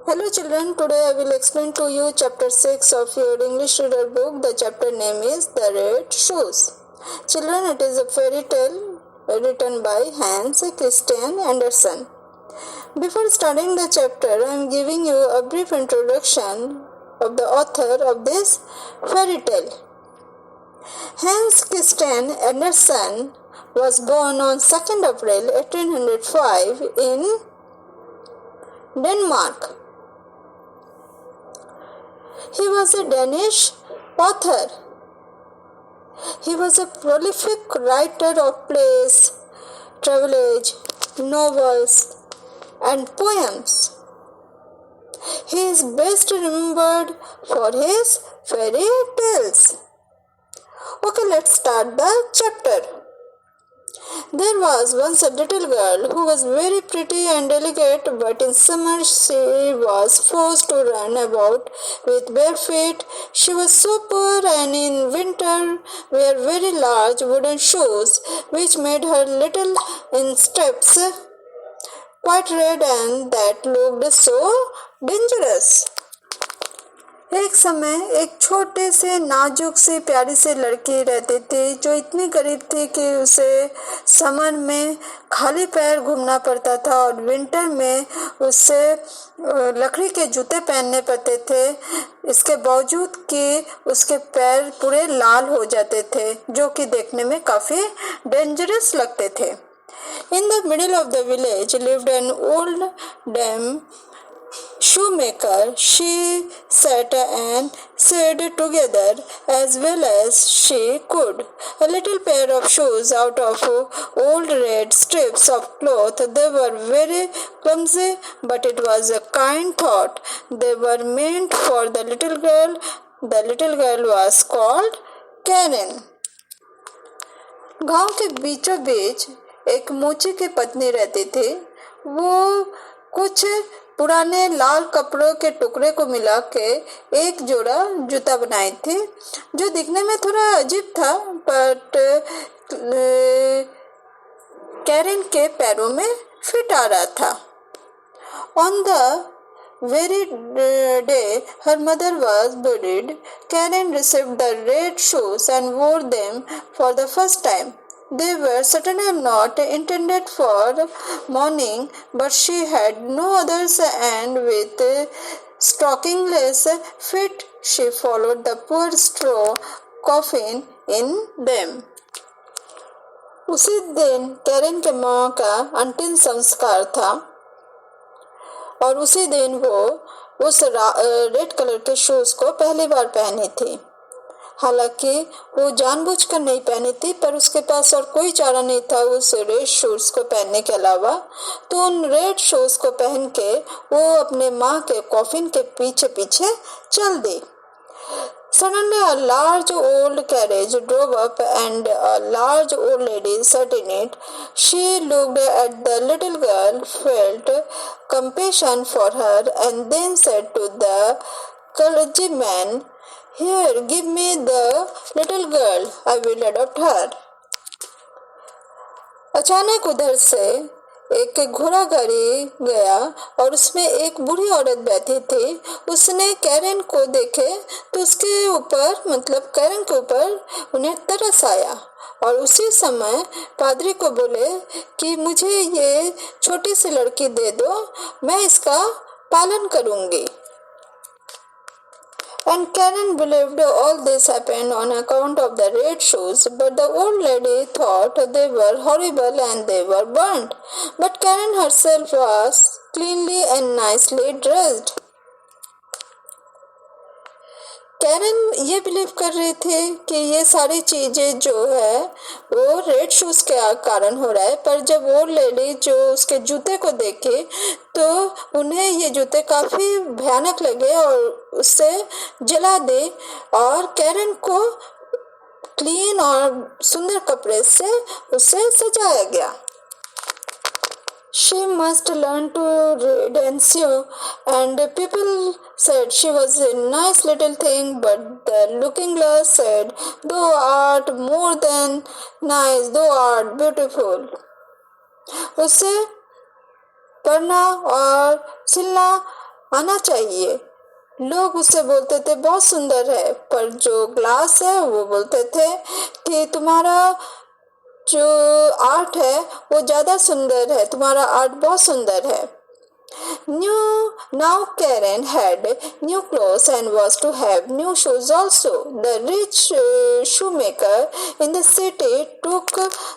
Hello children, today I will explain to you chapter 6 of your English reader book. The chapter name is The Red Shoes. Children, it is a fairy tale written by Hans Christian Andersen. Before starting the chapter, I am giving you a brief introduction of the author of this fairy tale. Hans Christian Andersen was born on 2nd April 1805 in Denmark. He was a Danish author. He was a prolific writer of plays, travelage, novels, and poems. He is best remembered for his fairy tales. Okay, let's start the chapter. There was once a little girl who was very pretty and delicate, but in summer she was forced to run about with bare feet. She was so poor, and in winter wear very large wooden shoes, which made her little insteps quite red, and that looked so dangerous. एक समय एक छोटे से नाजुक सी प्यारी सी लड़की रहती थी जो इतनी गरीब थी कि उसे समर में खाली पैर घूमना पड़ता था और विंटर में उसे लकड़ी के जूते पहनने पड़ते थे। इसके बावजूद कि उसके पैर पूरे लाल हो जाते थे, जो कि देखने में काफ़ी डेंजरस लगते थे। In the middle of the village lived an old dame shoemaker. She sat and sewed together as well as she could a little pair of shoes out of old red strips of cloth. They were very clumsy, but it was a kind thought. They were meant for the little girl. The little girl was called Karen. गांव के बीचों बीच एक मोची की पत्नी रहती थी। वो कुछ पुराने लाल कपड़ों के टुकड़े को मिला के एक जोड़ा जूता बनाई थी, जो दिखने में थोड़ा अजीब था, बट कैरन के पैरों में फिट आ रहा था। On the very day her mother was buried, Karen received the red shoes and wore them for the first time. They were certainly not intended for mourning, but she had no others, and with stockingless feet she followed the poor straw coffin in them. उसी दिन Karen के माँ का अंतिम संस्कार था और उसी दिन वो उस रेड कलर के शूज को पहली बार पहनी थी। हालांकि वो जानबूझकर नहीं पहनी थी, पर उसके पास और कोई चारा नहीं था उस रेड शूज को पहनने के अलावा। तो उन रेड शूज को पहन के वो अपने माँ के कॉफिन के पीछे पीछे चल दी। Suddenly a large old carriage drove up and a large old lady sat in it. She looked at the little girl, felt compassion for her, and then said to the clergyman, "Here, give me the little girl. I will adopt her." अचानक उधर से एक घोड़ा गाड़ी गया और उसमें एक बूढ़ी औरत बैठी थी। उसने कैरन को देखे तो उसके ऊपर मतलब कैरन के ऊपर उन्हें तरस आया और उसी समय पादरी को बोले कि मुझे ये छोटी सी लड़की दे दो, मैं इसका पालन करूंगी। And Karen believed all this happened on account of the red shoes, but the old lady thought they were horrible and they were burnt. But Karen herself was cleanly and nicely dressed. Karen ये believe कर रही थी कि ये सारी चीज़ें जो है वो रेड शूज़ के कारण हो रहा है, पर जब वो लेडी जो उसके जूते को देखे तो उन्हें ये जूते काफ़ी भयानक लगे और उससे जला दे और कैरन को क्लीन और सुंदर कपड़े से उसे सजाया गया। She must learn to read and sew, and people said she was a nice little thing, but the looking glass said, "Thou art more than nice, thou art beautiful." उसे पढ़ना और सिलना आना चाहिए। लोग उससे बोलते थे बहुत सुंदर है, पर जो ग्लास है वो बोलते थे कि तुम्हारा जो आर्ट है वो ज़्यादा सुंदर है, तुम्हारा आर्ट बहुत सुंदर है। Now Karen had new clothes and was to have new shoes also. The rich shoemaker in the city took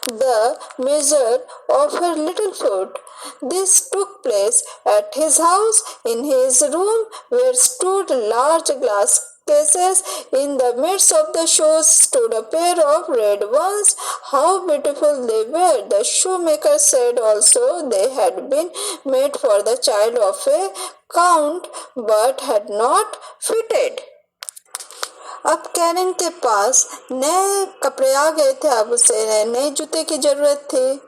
the measure of her little foot. This took place at his house. In his room where stood large glass cases. In the midst of the shoes stood a pair of red ones. How beautiful they were! The shoemaker said also they had been made for the child of a count, but had not fitted. अब Karen के पास नए कपड़े आ गए थे, अब उसे नए जूते की जरूरत थी।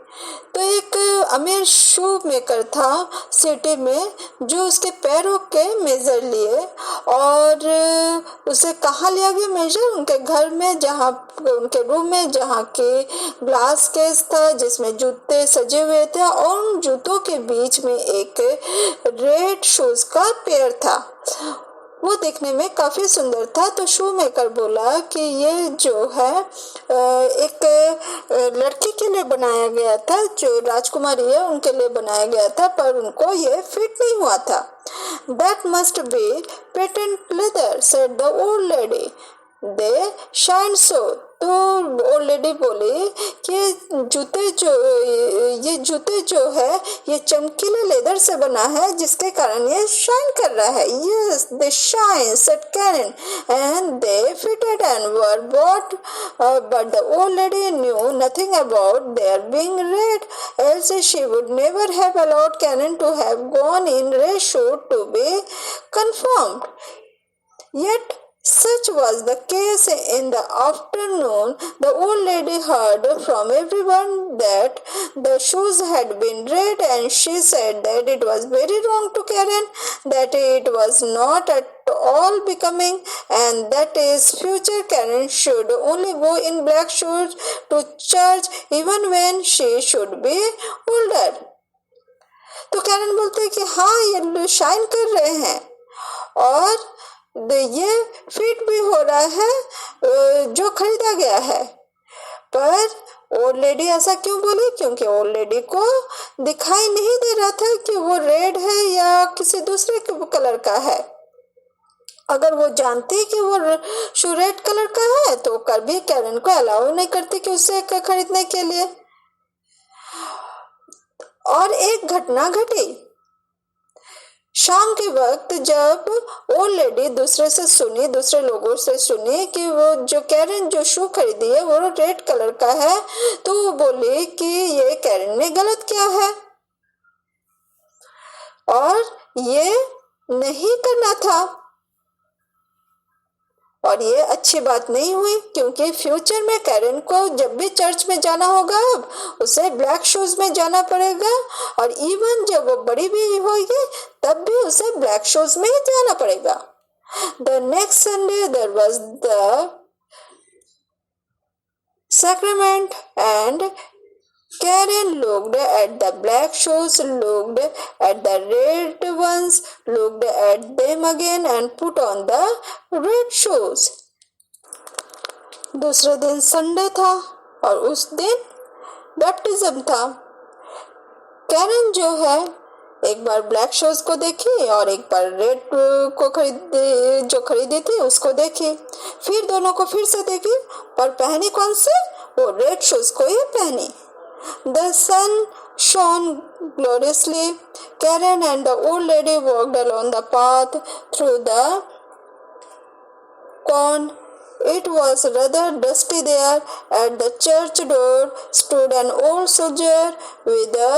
तो एक अमीर शू मेकर था सिटी में जो उसके पैरों के मेजर लिए, और उसे कहाँ लिया गया मेजर? उनके घर में, जहाँ उनके रूम में, जहाँ के ग्लास केस था जिसमें जूते सजे हुए थे, और उन जूतों के बीच में एक रेड शूज का पेयर था। वो देखने में काफी सुंदर था। तो शू मेकर बोला कि ये जो है एक लड़की के लिए बनाया गया था, जो राजकुमारी है उनके लिए बनाया गया था, पर उनको ये फिट नहीं हुआ था। That must be patent leather, said the old lady. They shine so. तो ओल्ड लेडी बोली कि ये जूते जो है ये चमकीले लेदर से बना है, जिसके कारण ये शाइन कर रहा है। Yes, they shine, said Karen, and they fitted and were bought. But the old lady knew nothing about their being red, else she would never have allowed Karen to have gone in red shoe to be confirmed. Yet such was the case. In the afternoon, the old lady heard from everyone that the shoes had been red, and she said that it was very wrong to Karen, that it was not at all becoming, and that his future Karen should only go in black shoes to church even when she should be older. तो Karen बोलते कि हाँ ये shine कर रहे हैं और ये फिट भी हो रहा है जो खरीदा गया है। पर ओल्ड लेडी ऐसा क्यों बोली? क्योंकि ओल्ड लेडी को दिखाई नहीं दे रहा था कि वो रेड है या किसी दूसरे कलर का है। अगर वो जानती कि वो शू रेड कलर का है तो कभी कैरन को अलाउ नहीं करती कि उसे खरीदने के लिए। और एक घटना घटी। शाम के वक्त जब ओल्ड लेडी दूसरे लोगों से सुनी कि वो जो कैरन जो शू खरीदी है वो रेड कलर का है, तो वो बोली कि ये कैरन ने गलत किया है और ये नहीं करना था, और ये अच्छी बात नहीं हुई, क्योंकि फ्यूचर में कैरन को जब भी चर्च में जाना होगा अब उसे ब्लैक शूज में जाना पड़ेगा, और इवन जब वो बड़ी भी होगी तब भी उसे ब्लैक शूज में ही जाना पड़ेगा। The next Sunday there was the sacrament, and Karen looked at the black shoes, looked at the red ones, looked at them again and put on the red shoes. दूसरे दिन Sunday था और उस दिन baptism था। Karen जो है एक बार ब्लैक शूज को देखी और एक बार रेड को खरीदी थी उसको देखी, फिर दोनों को फिर से देखी, पर पहनी कौन से? वो रेड शूज को ही पहनी। The sun shone gloriously. Karen and the old lady walked along the path through the corn. It was rather dusty there. At the church door stood an old soldier with a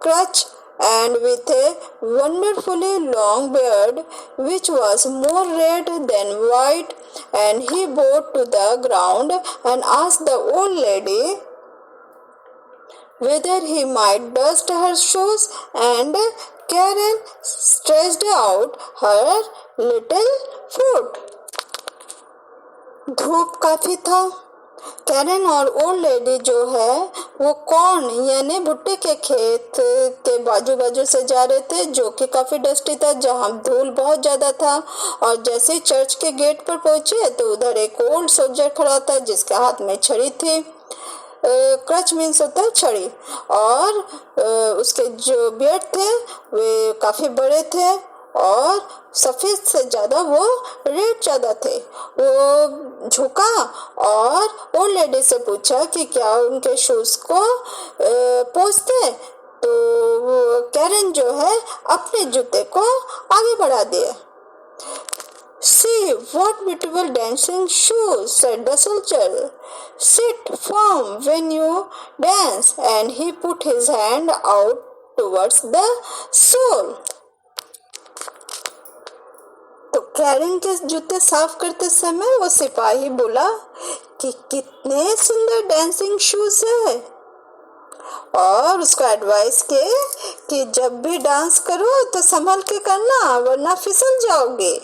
crutch and with a wonderfully long beard, which was more red than white, and he bowed to the ground and asked the old lady whether he might dust her shoes, and Karen stretched out her little foot. धूप काफी था Karen और old lady जो है वो corn यानी भुट्टे के खेत के बाजू बाजू से जा रहे थे, जो कि काफी डस्टी था, जहाँ धूल बहुत ज्यादा था। और जैसे ही चर्च के गेट पर पहुंचे तो उधर एक ओल्ड सोल्जर खड़ा था जिसके हाथ में छड़ी थी। क्रच मीन्स होता है छड़ी। और उसके जो बियर्ड थे वे काफी बड़े थे और सफेद से ज्यादा वो रेड ज्यादा थे। वो झुका और ओल्ड लेडी से पूछा कि क्या उनके शूज को पोंछते। तो वो कैरन जो है अपने जूते को आगे बढ़ा दिया। See what beautiful dancing shoes, said the soldier. Sit firm when you dance, and he put his hand out towards the sole. तो कैरन के जूते साफ करते समय वो सिपाही बोला कि कितने सुंदर डांसिंग शूज है, और उसको एडवाइस किए कि जब भी डांस करो तो संभल के करना वरना फिसल जाओगे।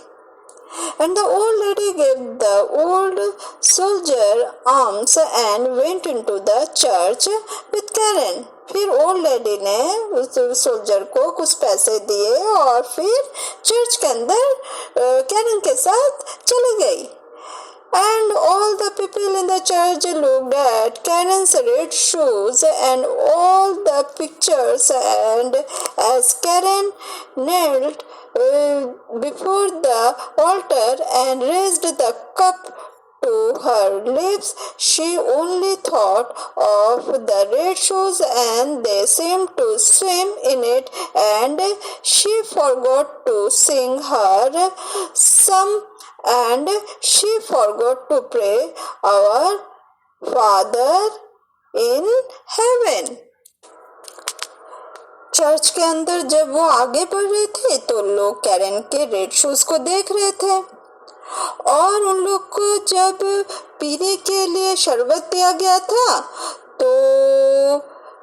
And the old lady gave the old soldier arms and went into the church with Karen. फिर ओल्ड लेडी ने उस सोल्जर को कुछ पैसे दिए और फिर चर्च के अंदर कैरन के साथ चली गई। And all the people in the church looked at Karen's red shoes and all the pictures, and as Karen knelt before the altar and raised the cup to her lips, she only thought of the red shoes, and they seemed to swim in it, and she forgot to sing her psalm, and she forgot to pray, Our Father in heaven. Church के अंदर जब वो आगे बढ़ रहे थे तो लोग कैरन के रेड शूज को देख रहे थे, और उन लोग को जब पीने के लिए शरबत दिया गया था तो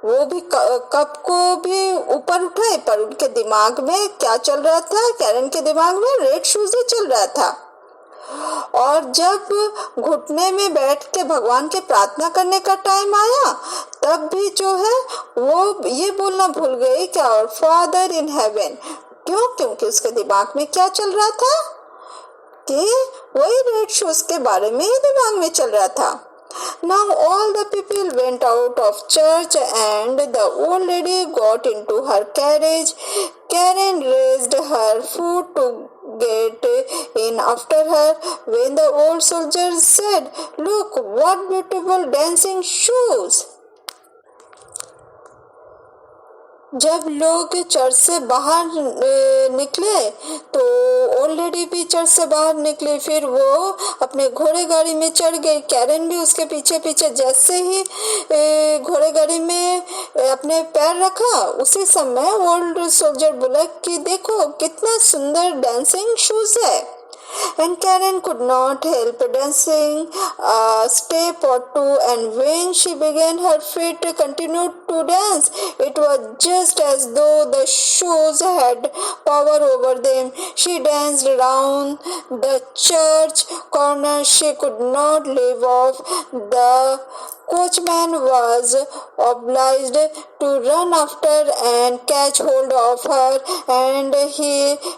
वो भी कप को भी ऊपर उठाए, पर उनके दिमाग में क्या चल रहा था? कैरन के दिमाग में रेड शूज ही चल रहा था। और जब घुटने में बैठ के भगवान के प्रार्थना करने का टाइम आया तब भी जो है वो ये बोलना भूल गई कि आवर फादर इन हेवन। क्यों? क्योंकि उसके दिमाग में क्या चल रहा था कि वही रेड शूज के बारे में ही दिमाग में चल रहा था। Now all the people went out of church and the old lady got into her carriage. Karen raised her foot to get in after her when the old soldier said, Look, what beautiful dancing shoes! जब लोग church से बाहर निकले तो old lady भी church से बाहर निकली। फिर वो अपने घोड़े गाड़ी में चढ़ गई, कैरन भी उसके पीछे पीछे। जैसे ही घोड़े गाड़ी में अपने पैर रखा उसी समय ओल्ड सोल्जर बोला कि देखो कितना सुंदर डांसिंग शूज है। And Karen could not help dancing a step or two, and when she began, her feet continued to dance. It was just as though the shoes had power over them. She danced around the church corner. She could not leave off. The coachman was obliged to run after and catch hold of her, and he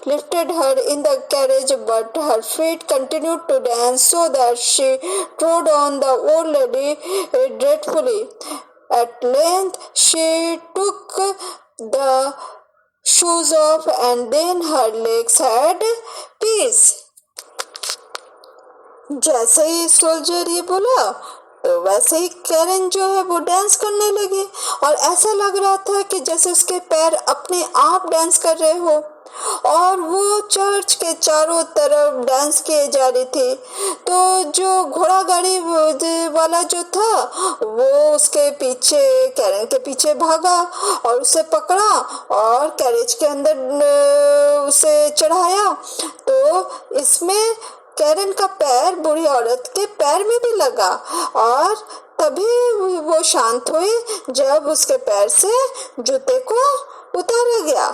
lifted her in the carriage, but her feet continued to dance so that she trod on the old lady dreadfully. At length she took the shoes off, and then her legs had peace. जैसे ही soldier ये बोला तो वैसे ही Karen जो है वो dance करने लगी, और ऐसा लग रहा था कि जैसे उसके पैर अपने आप डांस कर रहे हो, और वो चर्च के चारों तरफ डांस किए जा रही थी। तो जो घोड़ा गाड़ी वाला जो था वो उसके पीछे, कैरन के पीछे भागा और उसे पकड़ा और कैरेज के अंदर उसे चढ़ाया। तो इसमें कैरन का पैर बूढ़ी औरत के पैर में भी लगा, और तभी वो शांत हुई जब उसके पैर से जूते को उतारा गया।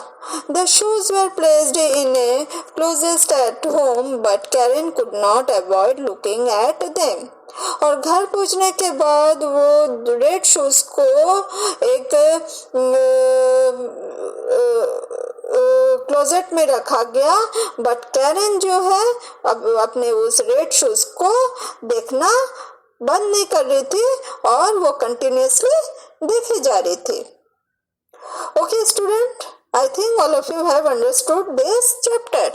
The shoes were placed in a closet at home, but Karen could not avoid looking at them. और घर पहुंचने के बाद वो रेड शूज को एक क्लोजेट में रखा गया, बट कैरन जो है अब अपने उस रेड शूज को देखना बंद नहीं कर रही थी और वो कंटिन्यूसली देखी जा रही थी। Okay, student, I think all of you have understood this chapter.